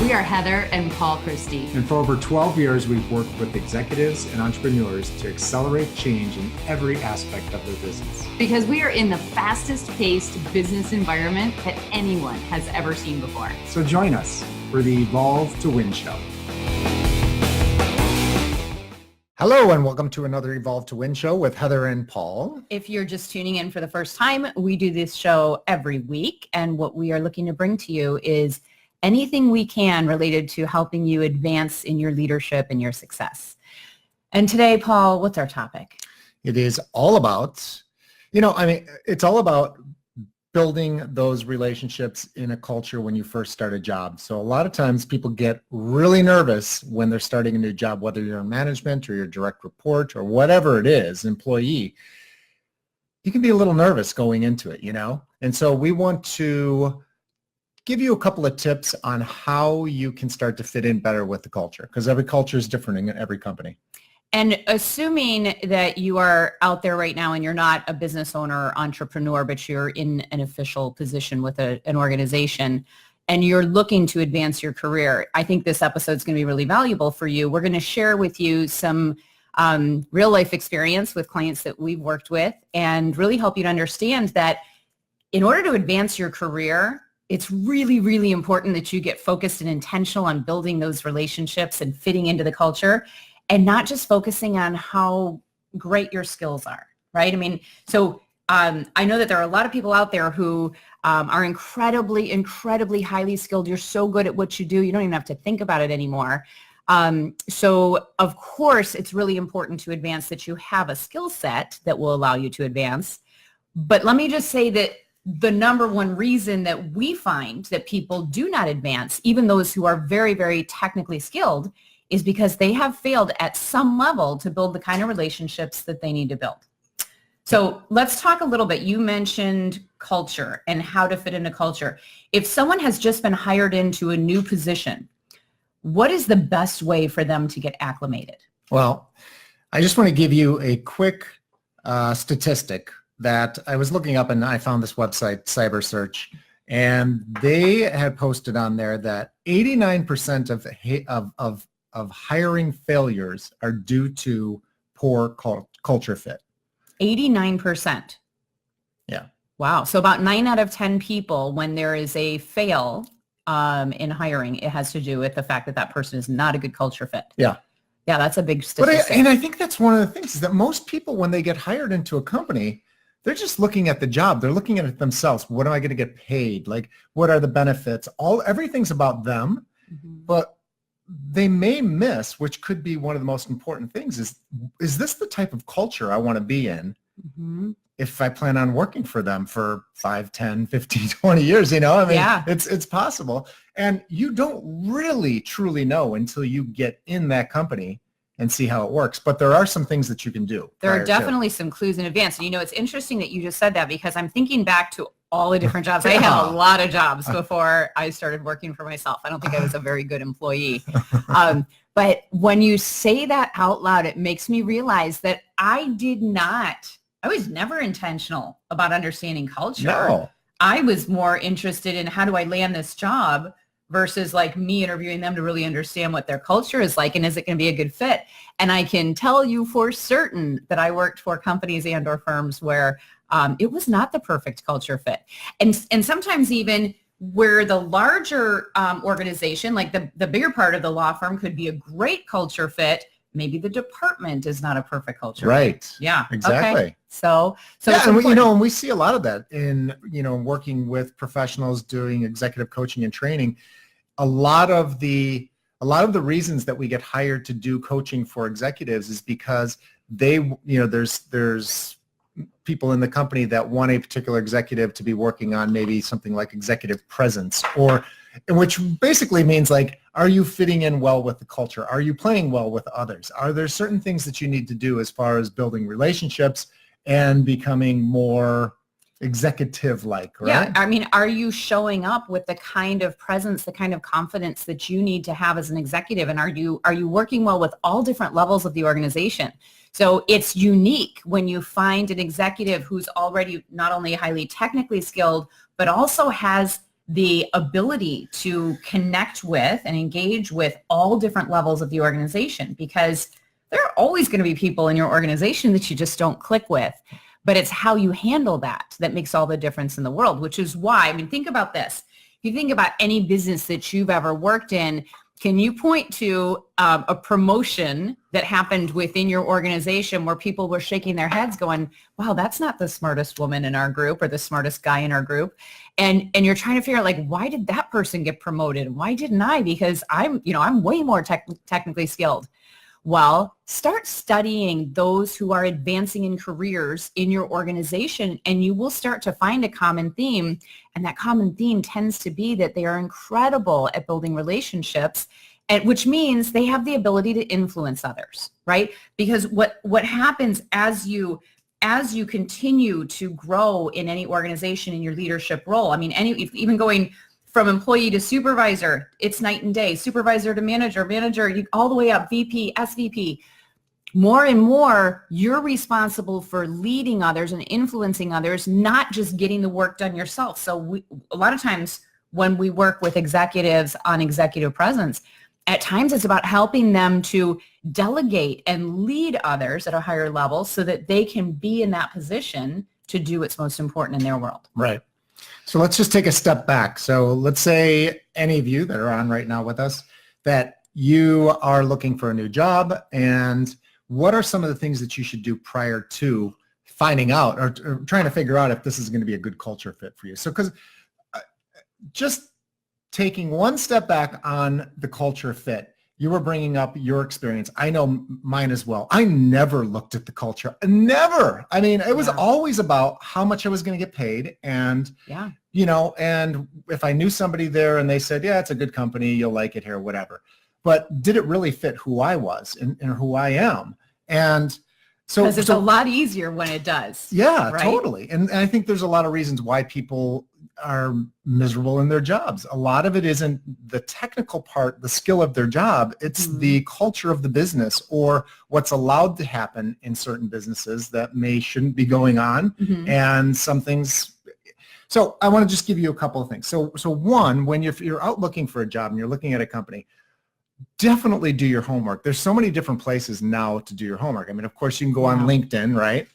We are Heather and Paul Christie. And for over 12 years, we've worked with executives and entrepreneurs to accelerate change in every aspect of their business. Because we are in the fastest paced business environment that anyone has ever seen before. So join us for the Evolve to Win show. Hello, and welcome to another Evolve to Win show with Heather and Paul. If you're just tuning in for the first time, we do this show every week. And what we are looking to bring to you is anything we can related to helping you advance in your leadership and your success. And today, Paul, what's our topic? It is all about, it's all about building those relationships in a culture when you first start a job. So a lot of times people get really nervous when they're starting a new job, whether you're in management or your direct report or whatever it is, employee. You can be a little nervous going into it, And so we want to give you a couple of tips on how you can start to fit in better with the culture, because every culture is different in every company. And assuming that you are out there right now and you're not a business owner or entrepreneur, but you're in an official position with an organization and you're looking to advance your career, I think this episode is going to be really valuable for you. We're going to share with you some real life experience with clients that we've worked with and really help you to understand that in order to advance your career, it's really, really important that you get focused and intentional on building those relationships and fitting into the culture and not just focusing on how great your skills are, right? I know that there are a lot of people out there who are incredibly, incredibly highly skilled. You're so good at what you do, you don't even have to think about it anymore. So of course, it's really important to advance that you have a skill set that will allow you to advance. But let me just say that the number one reason that we find that people do not advance, even those who are very, very technically skilled, is because they have failed at some level to build the kind of relationships that they need to build. So let's talk a little bit. You mentioned culture and how to fit into culture. If someone has just been hired into a new position, what is the best way for them to get acclimated? Well, I just want to give you a quick statistic that I was looking up, and I found this website, CyberSearch, and they had posted on there that 89% of hiring failures are due to poor culture fit. 89%. Yeah. Wow. So about 9 out of 10 people, when there is a fail in hiring, it has to do with the fact that that person is not a good culture fit. Yeah. Yeah, that's a big statistic. And I think that's one of the things is that most people, when they get hired into a company, they're just looking at the job. They're looking at it themselves. What am I going to get paid? Like, what are the benefits? Everything's about them, but they may miss, which could be one of the most important things, is this the type of culture I want to be in if I plan on working for them for 5, 10, 15, 20 years, Yeah. It's possible. And you don't really truly know until you get in that company and see how it works. But there are some things that you can do. There are definitely some clues in advance. And it's interesting that you just said that because I'm thinking back to all the different jobs. I had a lot of jobs before I started working for myself. I don't think I was a very good employee. But when you say that out loud, it makes me realize that I was never intentional about understanding culture. No. I was more interested in how do I land this job versus like me interviewing them to really understand what their culture is like and is it going to be a good fit. And I can tell you for certain that I worked for companies and or firms where it was not the perfect culture fit. And sometimes even where the larger organization, like the bigger part of the law firm could be a great culture fit, maybe the department is not a perfect culture right. fit. Yeah. Exactly. Okay. So yeah, and we see a lot of that in, working with professionals doing executive coaching and training. A lot of the reasons that we get hired to do coaching for executives is because there's people in the company that want a particular executive to be working on maybe something like executive presence, which basically means like, are you fitting in well with the culture? Are you playing well with others? Are there certain things that you need to do as far as building relationships and becoming more executive-like, right? Yeah, are you showing up with the kind of presence, the kind of confidence that you need to have as an executive? And are you working well with all different levels of the organization? So it's unique when you find an executive who's already not only highly technically skilled, but also has the ability to connect with and engage with all different levels of the organization, because there are always going to be people in your organization that you just don't click with. But it's how you handle that that makes all the difference in the world, which is why, I mean, think about this. If you think about any business that you've ever worked in, can you point to a promotion that happened within your organization where people were shaking their heads going, wow, that's not the smartest woman in our group or the smartest guy in our group. And you're trying to figure out, like, why did that person get promoted? Why didn't I? Because I'm way more technically skilled. Well, start studying those who are advancing in careers in your organization, and you will start to find a common theme. And that common theme tends to be that they are incredible at building relationships, and which means they have the ability to influence others, right? Because what happens as you continue to grow in any organization in your leadership role, I mean, even going from employee to supervisor, it's night and day. Supervisor to manager, all the way up, VP, SVP. More and more, you're responsible for leading others and influencing others, not just getting the work done yourself. So a lot of times when we work with executives on executive presence, at times it's about helping them to delegate and lead others at a higher level so that they can be in that position to do what's most important in their world. Right. So let's just take a step back. So let's say any of you that are on right now with us, that you are looking for a new job, and what are some of the things that you should do prior to finding out or trying to figure out if this is going to be a good culture fit for you? So because just taking one step back on the culture fit, you were bringing up your experience. I know mine as well. I never looked at the culture. Never. I mean, it was always about how much I was going to get paid. And, and if I knew somebody there and they said, yeah, it's a good company, you'll like it here, whatever. But did it really fit who I was and who I am? And so because it's a lot easier when it does. Yeah, right? Totally. And I think there's a lot of reasons why people are miserable in their jobs. A lot of it isn't the technical part, the skill of their job. It's the culture of the business or what's allowed to happen in certain businesses that shouldn't be going on. And some things. So I want to just give you a couple of things. So one, when you're out looking for a job and you're looking at a company, definitely do your homework. There's so many different places now to do your homework. I mean, of course, you can go on LinkedIn, right?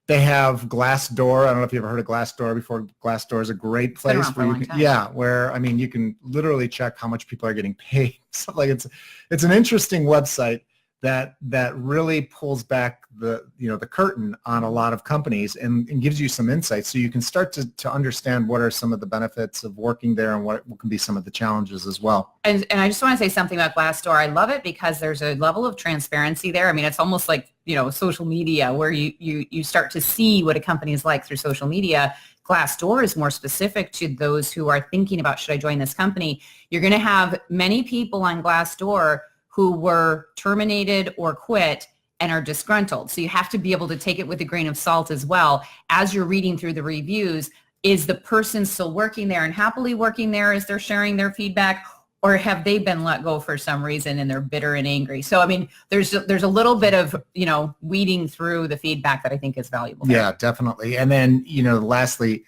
They have Glassdoor. I don't know if you've ever heard of Glassdoor before. Glassdoor is a great place where you can, where, I mean, you can literally check how much people are getting paid. So like it's an interesting website that really pulls back the curtain on a lot of companies and gives you some insights so you can start to understand what are some of the benefits of working there and what can be some of the challenges as well. And I just want to say something about Glassdoor. I love it because there's a level of transparency there. I mean, it's almost like, social media where you start to see what a company is like through social media. Glassdoor is more specific to those who are thinking about, should I join this company? You're going to have many people on Glassdoor who were terminated or quit and are disgruntled. So you have to be able to take it with a grain of salt as well. As you're reading through the reviews, is the person still working there and happily working there as they're sharing their feedback, or have they been let go for some reason and they're bitter and angry? So, I mean, there's a little bit of, weeding through the feedback that I think is valuable there. Yeah, definitely. And then, lastly,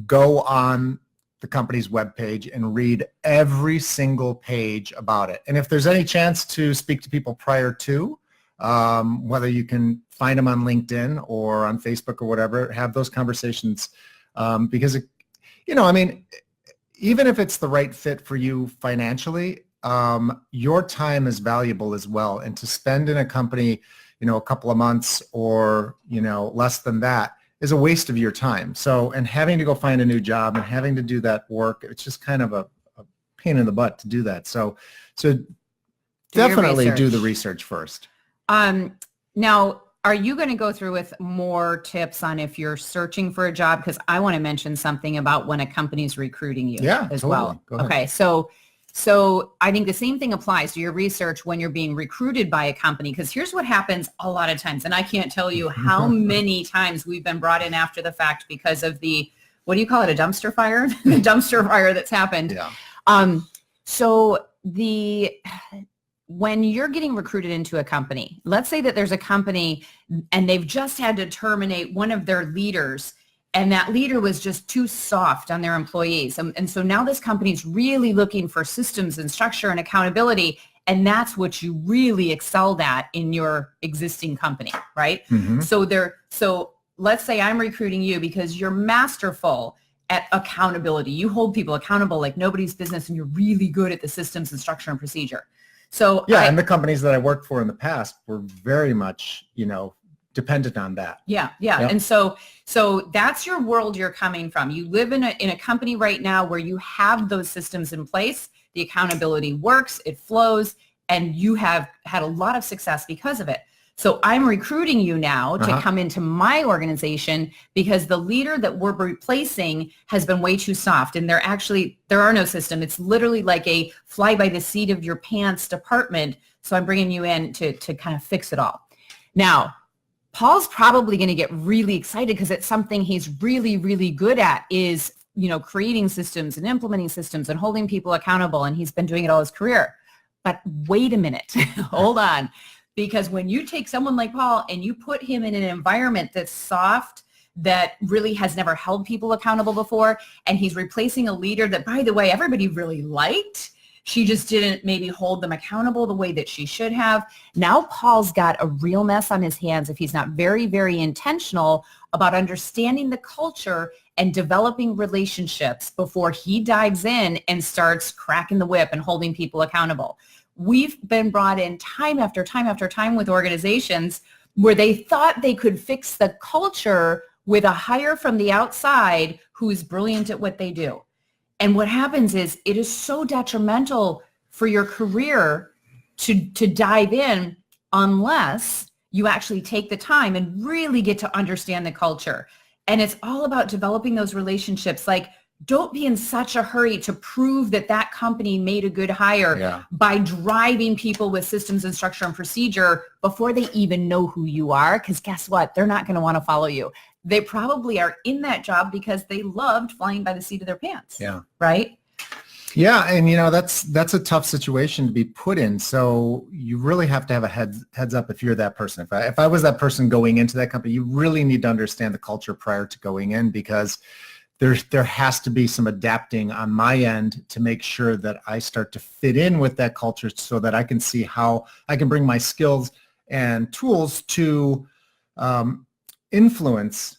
go on the company's webpage and read every single page about it. And if there's any chance to speak to people prior to, whether you can find them on LinkedIn or on Facebook or whatever, have those conversations because, even if it's the right fit for you financially, your time is valuable as well. And to spend in a company, a couple of months or, less than that, is a waste of your time. So, and having to go find a new job and having to do that work, it's just kind of a pain in the butt to do that. So definitely do the research first. Now, are you going to go through with more tips on if you're searching for a job? Because I want to mention something about when a company's recruiting you as well. Okay, so I think the same thing applies to your research when you're being recruited by a company, because here's what happens a lot of times, and I can't tell you how many times we've been brought in after the fact because of the, what do you call it, a dumpster fire? The dumpster fire that's happened. Yeah. When you're getting recruited into a company, let's say that there's a company and they've just had to terminate one of their leaders And that leader was just too soft on their employees. And so now this company's really looking for systems and structure and accountability. And that's what you really excelled at in your existing company, right? Mhm. So let's say I'm recruiting you because you're masterful at accountability. You hold people accountable like nobody's business, and you're really good at the systems and structure and procedure. So Yeah, and the companies that I worked for in the past were very much, dependent on that. Yeah. Yep. And so that's your world you're coming from. You live in a company right now where you have those systems in place. The accountability works, it flows, and you have had a lot of success because of it. So I'm recruiting you now to come into my organization because the leader that we're replacing has been way too soft, and there are no system. It's literally like a fly by the seat of your pants department. So I'm bringing you in to kind of fix it all. Now, Paul's probably going to get really excited because it's something he's really, really good at is, creating systems and implementing systems and holding people accountable. And he's been doing it all his career. But wait a minute, hold on. Because when you take someone like Paul and you put him in an environment that's soft, that really has never held people accountable before, and he's replacing a leader that, by the way, everybody really liked, she just didn't maybe hold them accountable the way that she should have. Now Paul's got a real mess on his hands if he's not very, very intentional about understanding the culture and developing relationships before he dives in and starts cracking the whip and holding people accountable. We've been brought in time after time after time with organizations where they thought they could fix the culture with a hire from the outside who's brilliant at what they do. And what happens is it is so detrimental for your career to dive in unless you actually take the time and really get to understand the culture. And it's all about developing those relationships. Like, don't be in such a hurry to prove that company made a good hire by driving people with systems and structure and procedure before they even know who you are. Because guess what? They're not going to want to follow you. They probably are in that job because they loved flying by the seat of their pants. Yeah. Right? Yeah, and that's a tough situation to be put in. So you really have to have a heads up if you're that person. If I was that person going into that company, you really need to understand the culture prior to going in, because there has to be some adapting on my end to make sure that I start to fit in with that culture so that I can see how I can bring my skills and tools to influence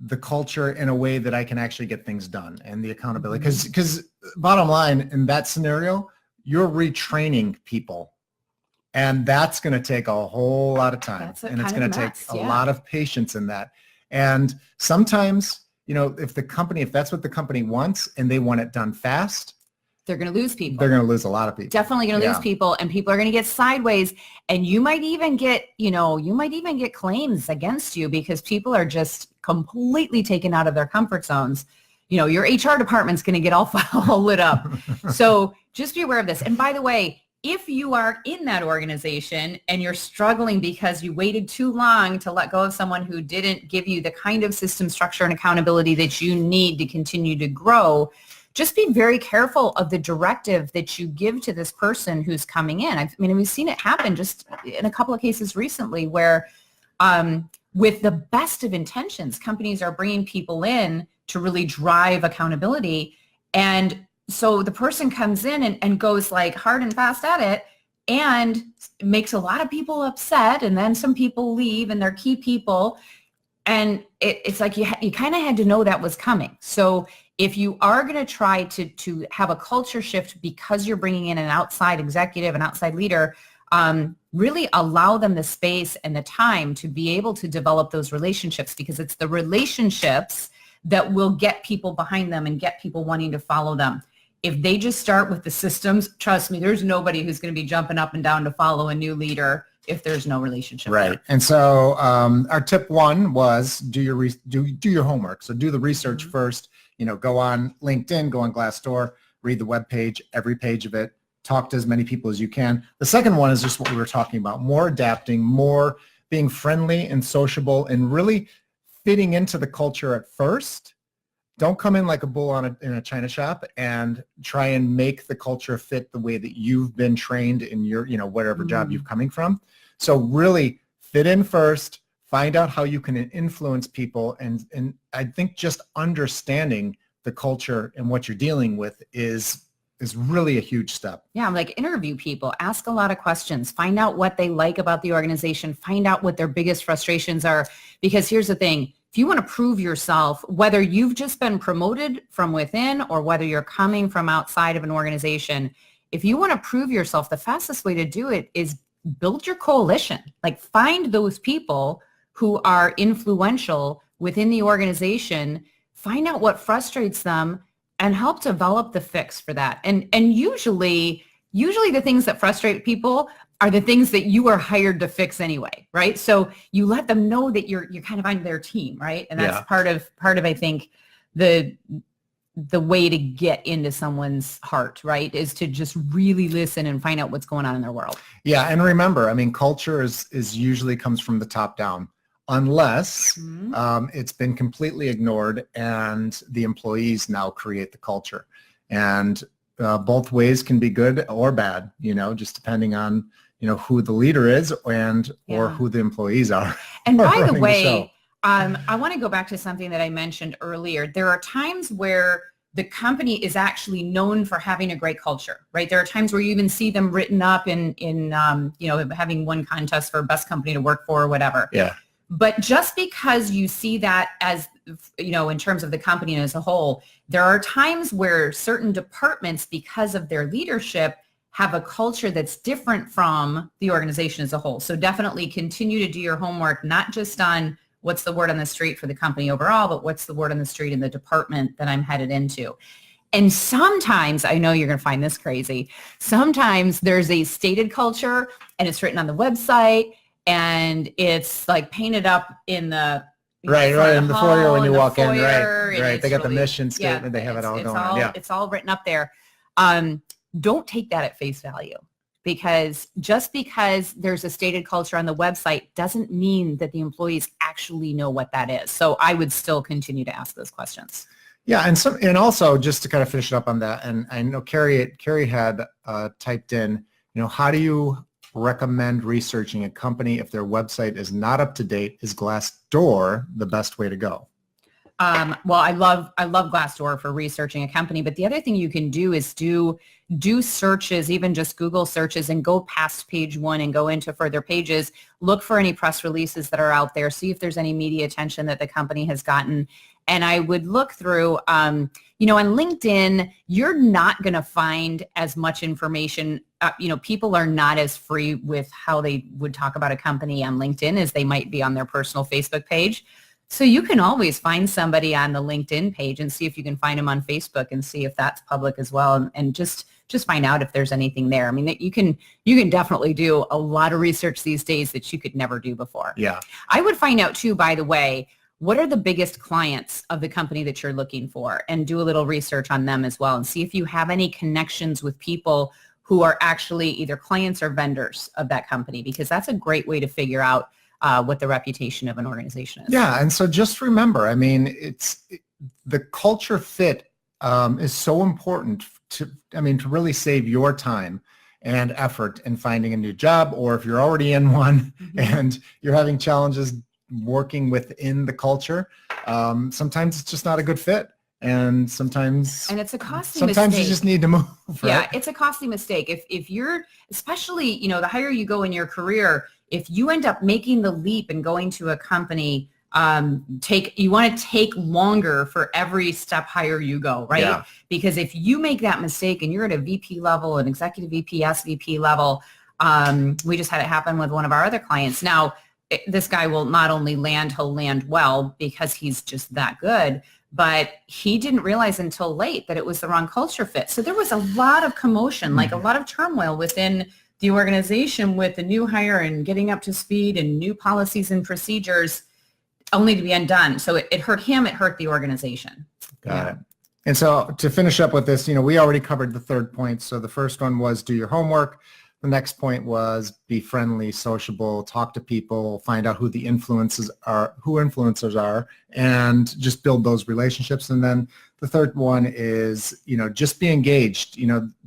the culture in a way that I can actually get things done and the accountability. Because bottom line, in that scenario, you're retraining people. And that's going to take a whole lot of time. And it's going to take a lot of patience in that. And sometimes, if that's what the company wants and they want it done fast, they're going to lose people. They're going to lose a lot of people. Definitely going to lose people, and people are going to get sideways, and you might even get, claims against you because people are just completely taken out of their comfort zones. Your HR department's going to get all lit up. So just be aware of this. And by the way, if you are in that organization and you're struggling because you waited too long to let go of someone who didn't give you the kind of system structure and accountability that you need to continue to grow, just be very careful of the directive that you give to this person who's coming in. We've seen it happen just in a couple of cases recently where with the best of intentions, companies are bringing people in to really drive accountability. And so the person comes in and goes like hard and fast at it and makes a lot of people upset. And then some people leave and they're key people. And it's like you kind of had to know that was coming. So if you are going to try to have a culture shift because you're bringing in an outside executive, an outside leader, really allow them the space and the time to be able to develop those relationships, because it's the relationships that will get people behind them and get people wanting to follow them. If they just start with the systems, trust me, there's nobody who's going to be jumping up and down to follow a new leader if there's no relationship. Right. There. And so our tip one was do your homework. So do the research first. Go on LinkedIn, go on Glassdoor, read the web page, every page of it, talk to as many people as you can. The second one is just what we were talking about, more adapting, more being friendly and sociable and really fitting into the culture at first. Don't come in like a bull in a china shop and try and make the culture fit the way that you've been trained in your, whatever job you're coming from. So really fit in first, Find out how you can influence people. And I think just understanding the culture and what you're dealing with is really a huge step. Yeah, like interview people, ask a lot of questions, find out what they like about the organization, find out what their biggest frustrations are. Because here's the thing, if you want to prove yourself, whether you've just been promoted from within or whether you're coming from outside of an organization, if you want to prove yourself, the fastest way to do it is build your coalition. Like find those people who are influential within the organization, find out what frustrates them, and help develop the fix for that. And usually the things that frustrate people are the things that you are hired to fix anyway, right? So you let them know that you're kind of on their team, right? And that's part of I think the way to get into someone's heart, right, is to just really listen and find out what's going on in their world. Yeah, and remember, I mean, culture is usually comes from the top down, unless it's been completely ignored and the employees now create the culture. And both ways can be good or bad, just depending on, who the leader is or who the employees are. And by the way, I want to go back to something that I mentioned earlier. There are times where the company is actually known for having a great culture, right? There are times where you even see them written up in having won contest for best company to work for or whatever. Yeah. But just because you see that as, in terms of the company as a whole, there are times where certain departments, because of their leadership, have a culture that's different from the organization as a whole. So definitely continue to do your homework, not just on what's the word on the street for the company overall, but what's the word on the street in the department that I'm headed into. And sometimes, I know you're going to find this crazy, sometimes there's a stated culture and it's written on the website and it's like painted up in the right in the foyer when you walk in, right. They got the really, mission statement. They have it all going on. Yeah, it's all written up there. Don't take that at face value, because just because there's a stated culture on the website doesn't mean that the employees actually know what that is. So I would still continue to ask those questions. Yeah, and also just to kind of finish up on that, and I know Carrie had typed in, how do you recommend researching a company if their website is not up to date? Is Glassdoor the best way to go? Well, I love Glassdoor for researching a company, but the other thing you can do is do searches, even just Google searches, and go past page one and go into further pages. Look for any press releases that are out there. See if there's any media attention that the company has gotten. And I would look through, on LinkedIn, you're not going to find as much information. People are not as free with how they would talk about a company on LinkedIn as they might be on their personal Facebook page. So you can always find somebody on the LinkedIn page and see if you can find them on Facebook and see if that's public as well, and just find out if there's anything there. I mean, that you can definitely do a lot of research these days that you could never do before. Yeah. I would find out too, by the way, what are the biggest clients of the company that you're looking for, and do a little research on them as well, and see if you have any connections with people who are actually either clients or vendors of that company, because that's a great way to figure out what the reputation of an organization is. Yeah, and so just remember, I mean, the culture fit is so important to really save your time and effort in finding a new job, or if you're already in one and you're having challenges working within the culture, sometimes it's just not a good fit. And sometimes it's a costly sometimes mistake. You just need to move. Right? Yeah, it's a costly mistake. If you're, especially, the higher you go in your career, if you end up making the leap and going to a company, you want to take longer for every step higher you go, right? Yeah. Because if you make that mistake and you're at a VP level, an executive VP, SVP level, we just had it happen with one of our other clients. Now, this guy will not only he'll land well because he's just that good, but he didn't realize until late that it was the wrong culture fit. So there was a lot of commotion, like a lot of turmoil within the organization with the new hire and getting up to speed and new policies and procedures only to be undone. So it hurt him, it hurt the organization. Got it. And so to finish up with this, we already covered the third point. So the first one was do your homework. The next point was be friendly, sociable, talk to people, find out who influencers are, and just build those relationships. And then the third one is, just be engaged.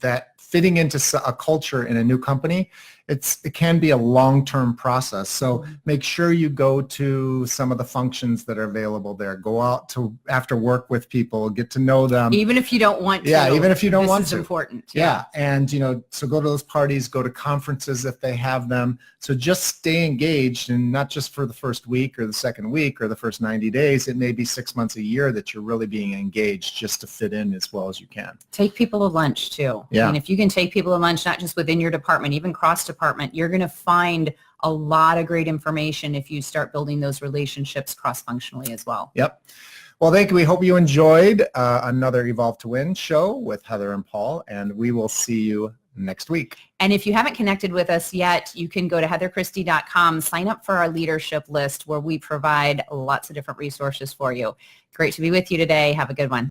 That fitting into a culture in a new company it can be a long-term process. So make sure you go to some of the functions that are available there. Go out to after work with people, get to know them. Even if you don't want to. Yeah, even if you don't want This to. is important. Yeah. And, so go to those parties, go to conferences if they have them. So just stay engaged, and not just for the first week or the second week or the first 90 days. It may be 6 months, a year that you're really being engaged just to fit in as well as you can. Take people to lunch too. Yeah. I mean, if you can take people to lunch, not just within your department, even cross-department, you're going to find a lot of great information if you start building those relationships cross-functionally as well. Yep. Well, thank you. We hope you enjoyed another Evolve to Win show with Heather and Paul, and we will see you next week. And if you haven't connected with us yet, you can go to heatherchristie.com, sign up for our leadership list where we provide lots of different resources for you. Great to be with you today. Have a good one.